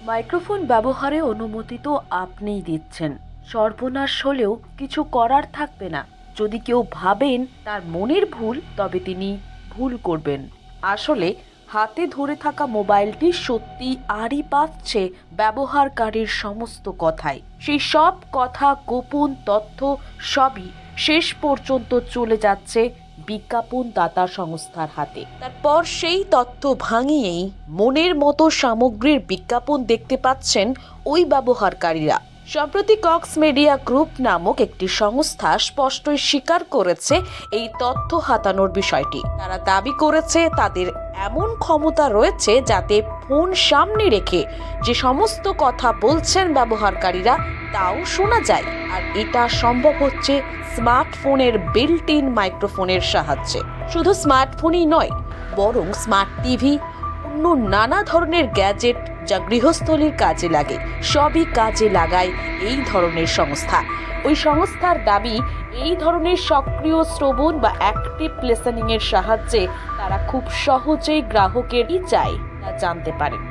Microphone ব্যবহারে অনুমতি তো আপনিই দিচ্ছেন। সর্বনাশ হলেও কিছু করার থাকবে না। যদি কেউ ভাবেন তার মনের ভুল, তবে তিনি ভুল করবেন। আসলে হাতে ধরে থাকা মোবাইলটি সত্যি আড়ি পাচ্ছে ব্যবহারকারীর সমস্ত কথায়। সেই সব কথা, গোপন তথ্য সবই শেষ পর্যন্ত চলে যাচ্ছে বিজ্ঞাপনদাতা সংস্থার হাতে। তারপর সেই তথ্য ভাঙিয়েই মনের মতো সামগ্রীর বিজ্ঞাপন দেখতে পাচ্ছেন ওই ব্যবহারকারীরা। সম্প্রতি কক্স মিডিয়া গ্রুপ নামক একটি সংস্থা স্পষ্টই স্বীকার করেছে এই তথ্য হাতানোর বিষয়টি। তারা দাবি করেছে তাদের এমন ক্ষমতা রয়েছে যাতে ফোন সামনে রেখে যে সমস্ত কথা বলছেন ব্যবহারকারীরা তাও শোনা যায়। আর এটা সম্ভব হচ্ছে স্মার্টফোনের বিল্ট ইন মাইক্রোফোনের সাহায্যে। শুধু স্মার্টফোনই নয়, বরং স্মার্ট টিভি, অন্য নানা ধরনের গ্যাজেট যা গৃহস্থলীর কাজে লাগে, সবই কাজে লাগায় এই ধরনের সংস্থা। ওই সংস্থার দাবি, এই ধরনের সক্রিয় শ্রবণ বা অ্যাক্টিভ লিসেনিং এর সাহায্যে তারা খুব সহজেই গ্রাহকের কি চাই তা জানতে পারেন।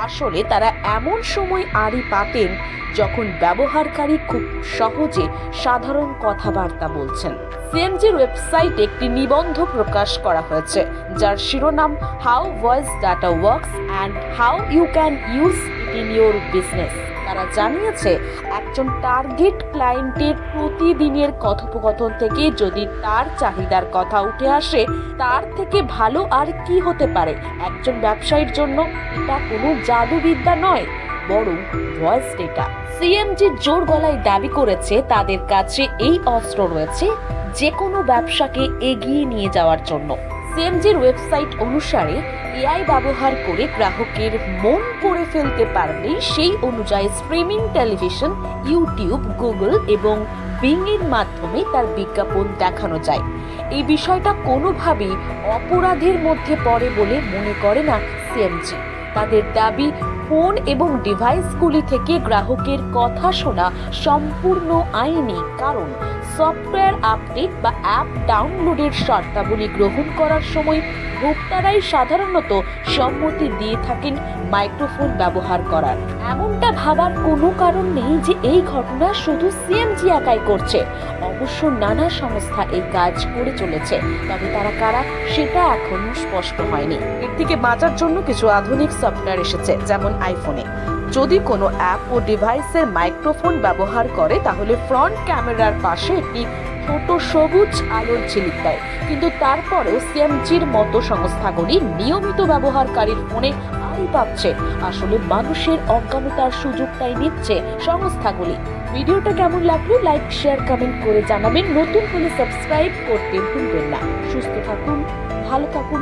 আসলে তারা এমন সময় আড়ি পাতেন যখন ব্যবহারকারী খুব সহজে সাধারণ কথাবার্তা বলছেন। সিএমজির ওয়েবসাইটে একটি নিবন্ধ প্রকাশ করা হয়েছে যার শিরোনাম how voice data works and how you can use it in your business. তারা জানিয়েছে একজন টার্গেট ক্লায়েন্টের প্রতিদিনের কথোপকথন থেকে যদি তার চাহিদার কথা উঠে আসে, তার থেকে ভালো আর কি হতে পারে। একজন ব্যবসায়ীর জন্য এটা কোনো জাদুবিদ্যা নয়, বরং ভয়েস ডেটা। সিএমজি জোর গলায় দাবি করেছে তাদের কাছে এই অস্ত্র রয়েছে যে কোনো ব্যবসাকে এগিয়ে নিয়ে যাওয়ার জন্য। সিএমজির ওয়েবসাইট অনুসারে এআই ব্যবহার করে গ্রাহকের মন পড়ে ফেলতে পারলেই সেই অনুযায়ী স্ট্রিমিং টেলিভিশন, ইউটিউব, গুগল এবং বিং এর মাধ্যমে তার বিজ্ঞাপন দেখানো যায়। এই বিষয়টা কোনোভাবেই অপরাধের মধ্যে পড়ে বলে মনে করে না সিএমজি। তাদের দাবি, ফোন এবং ডিভাইসগুলি থেকে গ্রাহকের কথা শোনা সম্পূর্ণ আইনি, কারণ সফটওয়্যার আপডেট বা অ্যাপ ডাউনলোডের শর্তাবলী গ্রহণ করার সময় ভোক্তারাই সাধারণত সম্মতি দিয়ে থাকেন মাইক্রোফোন ব্যবহার করার। এমনটা ভাবার কোনো কারণ নেই যে এই ঘটনা শুধু সিএমজি একাই করছে। অবশ্য নানা সংস্থা এই কাজ করে চলেছে, তবে তারা কারা সেটা এখনো স্পষ্ট হয়নি। এর থেকে বাঁচার জন্য কিছু আধুনিক সফটওয়্যার এসেছে, যেমন আইফোনে যদি কোনো অ্যাপ ও ডিভাইসের মাইক্রোফোন ব্যবহার করে তাহলে ফ্রন্ট ক্যামেরার পাশে একটি ছোট সবুজ আলোর ঝিলিক দেয়। কিন্তু তারপরেও সিএমজির মতো সংস্থাগুলি নিয়মিত ব্যবহারকারীর ফোনে আড়ি পাচ্ছে। আসলে মানুষের অজ্ঞানতার সুযোগটাই নিচ্ছে সংস্থাগুলি। ভিডিওটা কেমন লাগলো লাইক, শেয়ার, কমেন্ট করে জানাবেন। নতুন হলে সাবস্ক্রাইব করতে ভুলবেন না। সুস্থ থাকুন, ভালো থাকুন।